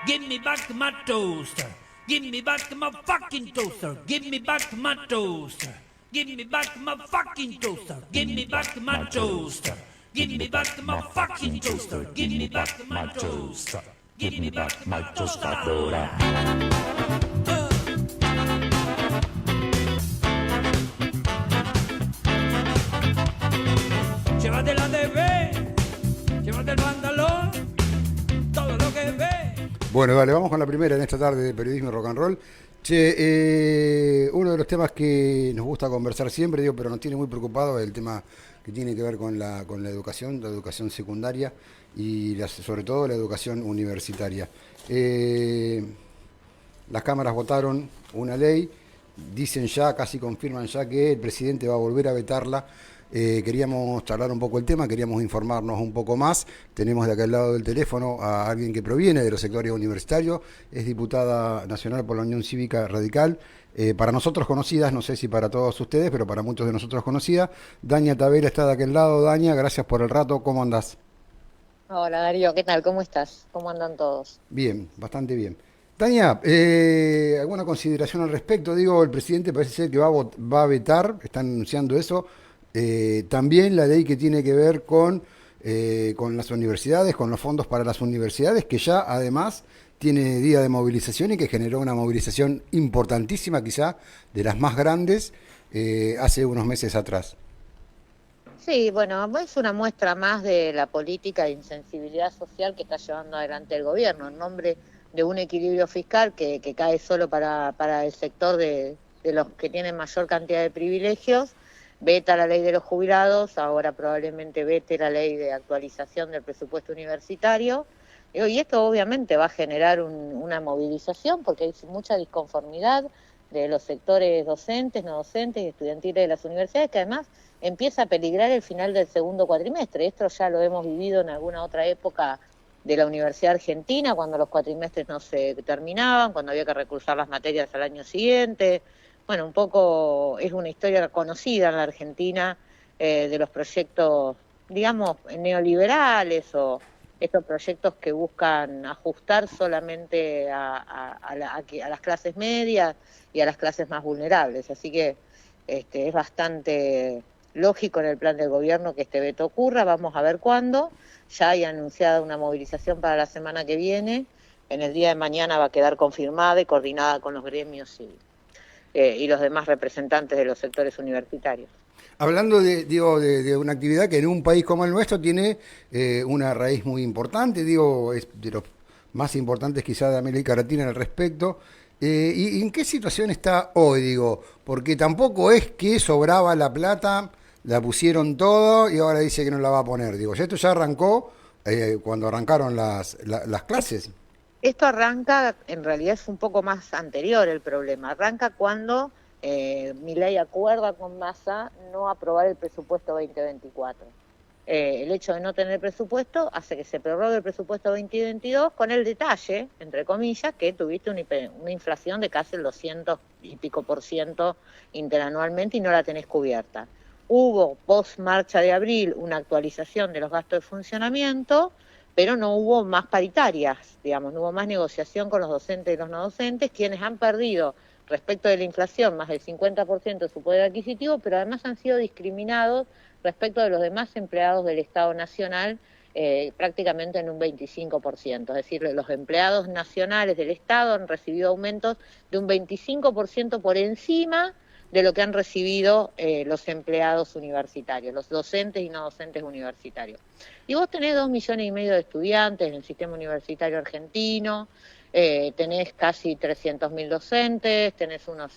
Give me back my toaster. Give me back my fucking toaster. Give me back my toaster. Give me back my fucking toaster. Give me back my toaster. Give me back my fucking toaster. Give me back my toaster. Give me back my tostadora. Llévate la TV, llévate el pantalón, todo lo que ve. Bueno, vale, vamos con la primera en esta tarde de Periodismo Rock and Roll. Che, uno de los temas que nos gusta conversar siempre, digo, pero nos tiene muy preocupados, es el tema que tiene que ver con la educación secundaria y sobre todo la educación universitaria. Las cámaras votaron una ley, dicen ya, casi confirman ya que el presidente va a volver a vetarla. Queríamos charlar un poco el tema, queríamos informarnos un poco más. Tenemos de aquel lado del teléfono a alguien que proviene de los sectores universitarios, es diputada nacional por la Unión Cívica Radical, para nosotros conocidas, no sé si para todos ustedes, pero para muchos de nosotros conocida. Daña Tavera está de aquel lado. Daña, gracias por el rato, ¿cómo andás? Hola Darío, ¿qué tal? ¿Cómo estás? ¿Cómo andan todos? Bien, bastante bien. Daña, ¿alguna consideración al respecto? Digo, el presidente parece ser que va a vetar, están anunciando eso. También la ley que tiene que ver con las universidades, con los fondos para las universidades, que ya además tiene día de movilización y que generó una movilización importantísima, quizá de las más grandes, hace unos meses atrás. Sí, bueno, es una muestra más de la política de insensibilidad social que está llevando adelante el gobierno, en nombre de un equilibrio fiscal que cae solo para el sector de los que tienen mayor cantidad de privilegios. Veta la ley de los jubilados, ahora probablemente vete la ley de actualización del presupuesto universitario, y esto obviamente va a generar una movilización porque hay mucha disconformidad de los sectores docentes, no docentes y estudiantiles de las universidades, que además empieza a peligrar el final del segundo cuatrimestre. Esto ya lo hemos vivido en alguna otra época de la Universidad Argentina, cuando los cuatrimestres no se terminaban, cuando había que recursar las materias al año siguiente. Bueno, un poco es una historia conocida en la Argentina de los proyectos, digamos, neoliberales o estos proyectos que buscan ajustar solamente a las clases medias y a las clases más vulnerables. Así que es bastante lógico en el plan del gobierno que este veto ocurra. Vamos a ver cuándo. Ya hay anunciada una movilización para la semana que viene. En el día de mañana va a quedar confirmada y coordinada con los gremios y los demás representantes de los sectores universitarios. Hablando de una actividad que en un país como el nuestro tiene una raíz muy importante, digo, es de los más importantes quizás de América Latina al respecto. ¿Y en qué situación está hoy, digo? Porque tampoco es que sobraba la plata, la pusieron todo y ahora dice que no la va a poner. Digo, ya esto ya arrancó cuando arrancaron las clases. Esto arranca, en realidad es un poco más anterior el problema, arranca cuando Milei acuerda con Massa no aprobar el presupuesto 2024. El hecho de no tener presupuesto hace que se prorrogue el presupuesto 2022 con el detalle, entre comillas, que tuviste una inflación de casi el 200 y pico % interanualmente y no la tenés cubierta. Hubo, post marcha de abril, una actualización de los gastos de funcionamiento, pero no hubo más paritarias, digamos, no hubo más negociación con los docentes y los no docentes, quienes han perdido respecto de la inflación más del 50% de su poder adquisitivo, pero además han sido discriminados respecto de los demás empleados del Estado Nacional, prácticamente en un 25%. Es decir, los empleados nacionales del Estado han recibido aumentos de un 25% por encima de lo que han recibido los empleados universitarios, los docentes y no docentes universitarios. Y vos tenés 2,5 millones de estudiantes en el sistema universitario argentino, tenés casi 300.000 docentes, tenés unos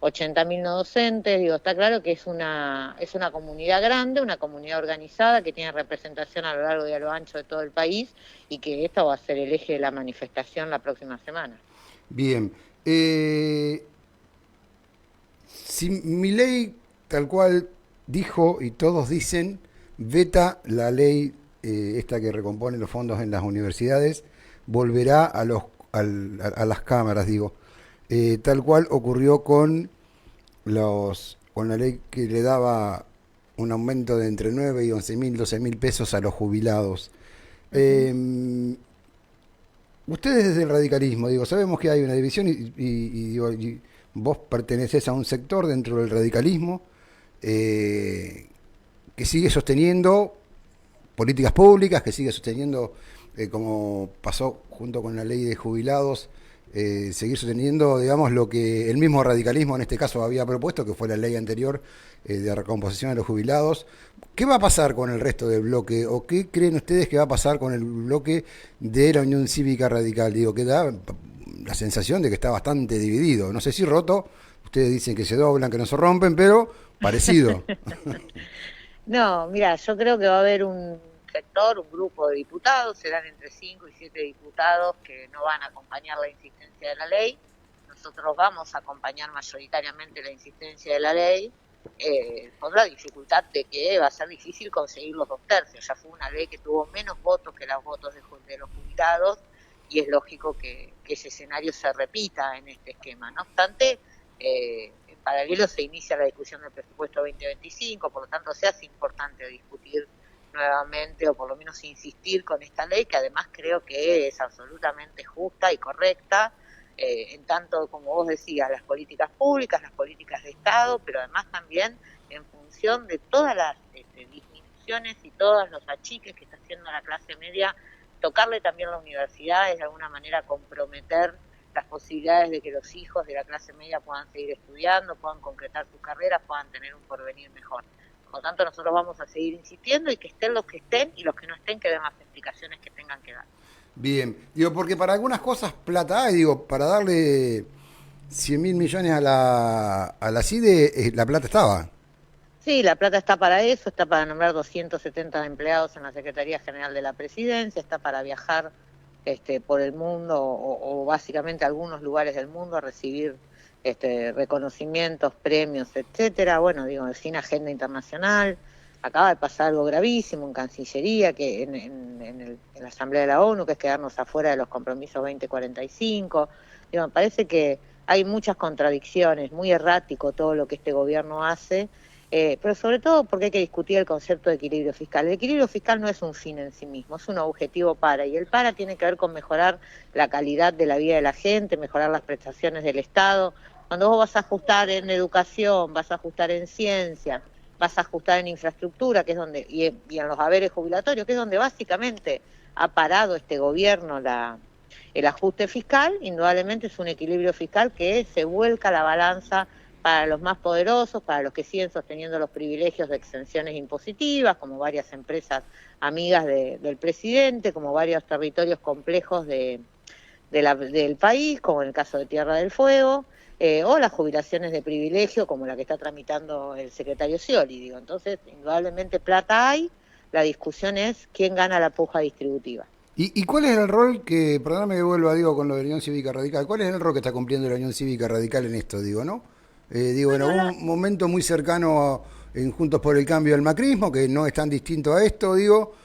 80.000 no docentes. Digo, está claro que es una comunidad grande, una comunidad organizada que tiene representación a lo largo y a lo ancho de todo el país y que esto va a ser el eje de la manifestación la próxima semana. Bien. Si Milei, tal cual dijo y todos dicen, veta la ley esta que recompone los fondos en las universidades, volverá a las cámaras, digo. Tal cual ocurrió con la ley que le daba un aumento de entre 9 y 11.000, 12.000 pesos a los jubilados. Ustedes desde el radicalismo, digo, sabemos que hay una división digo, y vos pertenecés a un sector dentro del radicalismo que sigue sosteniendo políticas públicas, que sigue sosteniendo, como pasó junto con la ley de jubilados, seguir sosteniendo, digamos, lo que el mismo radicalismo en este caso había propuesto, que fue la ley anterior de recomposición de los jubilados. ¿Qué va a pasar con el resto del bloque? ¿O qué creen ustedes que va a pasar con el bloque de la Unión Cívica Radical? Digo, que da la sensación de que está bastante dividido. No sé si roto, ustedes dicen que se doblan, que no se rompen, pero parecido. No, mira, yo creo que va a haber un sector, un grupo de diputados, serán entre 5 y 7 diputados que no van a acompañar la insistencia de la ley. Nosotros vamos a acompañar mayoritariamente la insistencia de la ley, con la dificultad de que va a ser difícil conseguir los 2/3. Ya fue una ley que tuvo menos votos que los votos de los jubilados, y es lógico que ese escenario se repita en este esquema. No obstante, en paralelo se inicia la discusión del presupuesto 2025, por lo tanto se hace importante discutir nuevamente, o por lo menos insistir con esta ley, que además creo que es absolutamente justa y correcta, en tanto, como vos decías, las políticas públicas, las políticas de Estado, pero además también en función de todas las disminuciones y todos los achiques que está haciendo la clase media. Tocarle también la universidad es de alguna manera comprometer las posibilidades de que los hijos de la clase media puedan seguir estudiando, puedan concretar sus carreras, puedan tener un porvenir mejor. Por lo tanto, nosotros vamos a seguir insistiendo, y que estén los que estén, y los que no estén que den las explicaciones que tengan que dar. Bien, digo, porque para algunas cosas plata hay, digo, para darle 100.000 millones a la CIDE, la plata estaba. Sí, la plata está para eso, está para nombrar 270 empleados en la Secretaría General de la Presidencia, está para viajar por el mundo, o básicamente algunos lugares del mundo, a recibir reconocimientos, premios, etcétera. Bueno, digo, sin agenda internacional. Acaba de pasar algo gravísimo en Cancillería, que en la Asamblea de la ONU, que es quedarnos afuera de los compromisos 2045. Digo, me parece que hay muchas contradicciones, muy errático todo lo que este gobierno hace, pero sobre todo porque hay que discutir el concepto de equilibrio fiscal. El equilibrio fiscal no es un fin en sí mismo, es un objetivo y el tiene que ver con mejorar la calidad de la vida de la gente, mejorar las prestaciones del Estado. Cuando vos vas a ajustar en educación, vas a ajustar en ciencia, vas a ajustar en infraestructura, que es donde, y en los haberes jubilatorios, que es donde básicamente ha parado este gobierno el ajuste fiscal, indudablemente es un equilibrio fiscal que se vuelca la balanza para los más poderosos, para los que siguen sosteniendo los privilegios de exenciones impositivas, como varias empresas amigas del presidente, como varios territorios complejos del país, como en el caso de Tierra del Fuego, o las jubilaciones de privilegio, como la que está tramitando el secretario Scioli. Digo, entonces, indudablemente plata hay, la discusión es quién gana la puja distributiva. ¿Y cuál es el rol que, perdóname que vuelva, digo, con lo de la Unión Cívica Radical, cuál es el rol que está cumpliendo la Unión Cívica Radical en esto, digo, ¿no? Digo, en algún momento muy cercano en Juntos por el Cambio al macrismo, que no es tan distinto a esto, digo,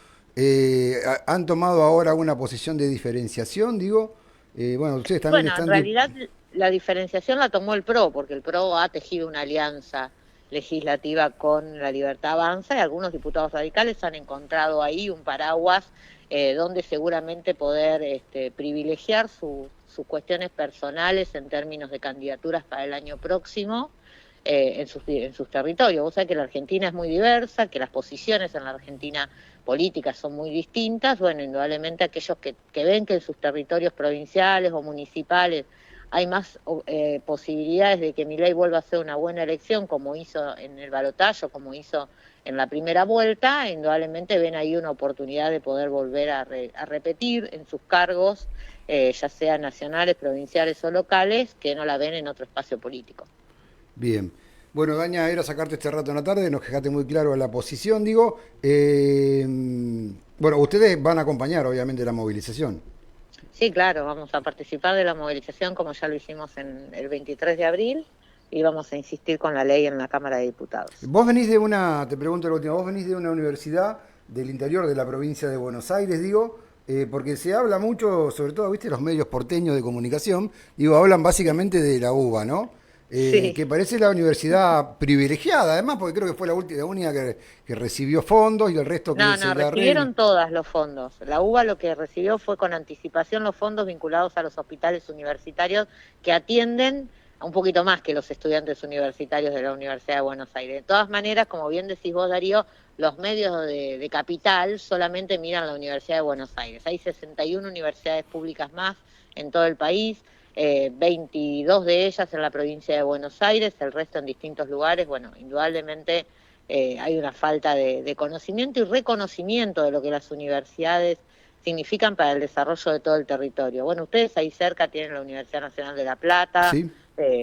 han tomado ahora una posición de diferenciación, digo, bueno, ustedes también están... En realidad la diferenciación la tomó el PRO, porque el PRO ha tejido una alianza legislativa con La Libertad Avanza, y algunos diputados radicales han encontrado ahí un paraguas donde seguramente poder privilegiar sus cuestiones personales en términos de candidaturas para el año próximo en sus territorios. Vos sabés que la Argentina es muy diversa, que las posiciones en la Argentina políticas son muy distintas. Bueno, indudablemente aquellos que ven que en sus territorios provinciales o municipales hay más posibilidades de que Milei vuelva a hacer una buena elección, como hizo en el balotaje, como hizo en la primera vuelta, indudablemente ven ahí una oportunidad de poder volver a repetir en sus cargos, ya sean nacionales, provinciales o locales, que no la ven en otro espacio político. Bien. Bueno, Daña, era sacarte este rato en la tarde, nos dejaste muy claro la posición, digo. Bueno, ustedes van a acompañar, obviamente, la movilización. Sí, claro, vamos a participar de la movilización como ya lo hicimos en el 23 de abril y vamos a insistir con la ley en la Cámara de Diputados. Vos venís de te pregunto la última, vos venís de una universidad del interior de la provincia de Buenos Aires, digo, porque se habla mucho, sobre todo, viste, los medios porteños de comunicación, digo, hablan básicamente de la UBA, ¿no? Sí. que parece la universidad privilegiada, además, porque creo que fue la única que recibió fondos y el resto que No, se no, la arregle. recibieron todas los fondos. La UBA lo que recibió fue con anticipación los fondos vinculados a los hospitales universitarios que atienden a un poquito más que los estudiantes universitarios de la Universidad de Buenos Aires. De todas maneras, como bien decís vos, Darío, los medios de capital solamente miran la Universidad de Buenos Aires. Hay 61 universidades públicas más en todo el país, 22 de ellas en la provincia de Buenos Aires, el resto en distintos lugares. Bueno, indudablemente hay una falta de conocimiento y reconocimiento de lo que las universidades significan para el desarrollo de todo el territorio. Bueno, ustedes ahí cerca tienen la Universidad Nacional de La Plata, Sí.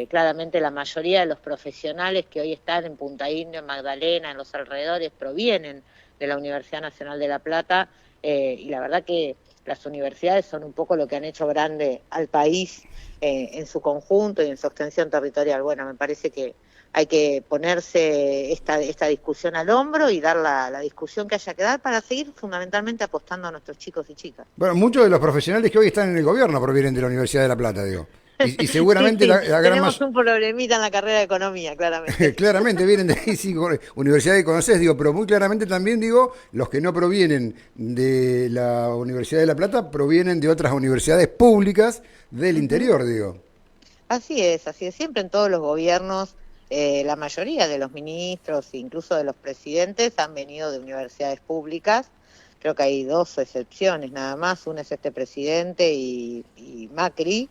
claramente la mayoría de los profesionales que hoy están en Punta Indio, en Magdalena, en los alrededores, provienen de la Universidad Nacional de La Plata, y la verdad que las universidades son un poco lo que han hecho grande al país en su conjunto y en su extensión territorial. Bueno, me parece que hay que ponerse esta discusión al hombro y dar la discusión que haya que dar para seguir fundamentalmente apostando a nuestros chicos y chicas. Bueno, muchos de los profesionales que hoy están en el gobierno provienen de la Universidad de La Plata, digo. Y Sí, seguramente sí, la gran tenemos mayoría. un problemita en la carrera de economía, claramente. Claramente vienen de ahí, sí, universidad que conoces, digo, pero muy claramente también digo, los que no provienen de la Universidad de La Plata provienen de otras universidades públicas del Ujú. interior, digo. Así es, así es. Siempre en todos los gobiernos, la mayoría de los ministros, incluso de los presidentes, han venido de universidades públicas. Creo que hay dos excepciones nada más, una es este presidente y Macri,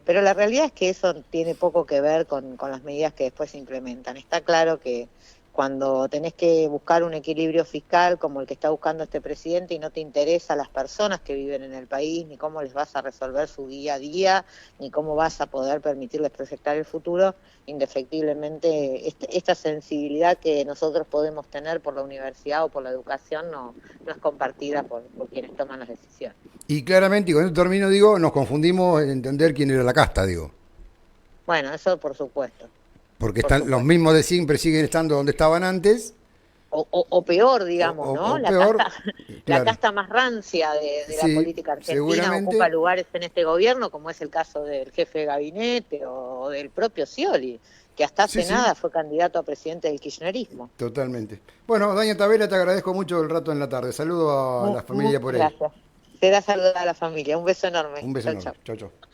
pero la realidad es que eso tiene poco que ver con las medidas que después se implementan. Está claro que cuando tenés que buscar un equilibrio fiscal como el que está buscando este presidente y no te interesa las personas que viven en el país, ni cómo les vas a resolver su día a día, ni cómo vas a poder permitirles proyectar el futuro, indefectiblemente esta sensibilidad que nosotros podemos tener por la universidad o por la educación no es compartida por quienes toman las decisiones. Y claramente, y con esto termino, digo, nos confundimos en entender quién era la casta, digo. Bueno, eso por supuesto, Porque por están los supuesto. mismos de siempre, siguen estando donde estaban antes, O peor, digamos, ¿no? o peor, La claro. casta más rancia de la Sí, política argentina ocupa seguramente, lugares en este gobierno, como es el caso del jefe de gabinete o del propio Scioli, que hasta sí, hace sí, nada fue candidato a presidente del kirchnerismo. totalmente. Bueno, Daña Tabela, te agradezco mucho el rato en la tarde. Saludo a la familia Muchas por ahí. gracias. Será saludar a la familia. Un beso enorme. Un beso Chau, enorme. chau. Chau, chau.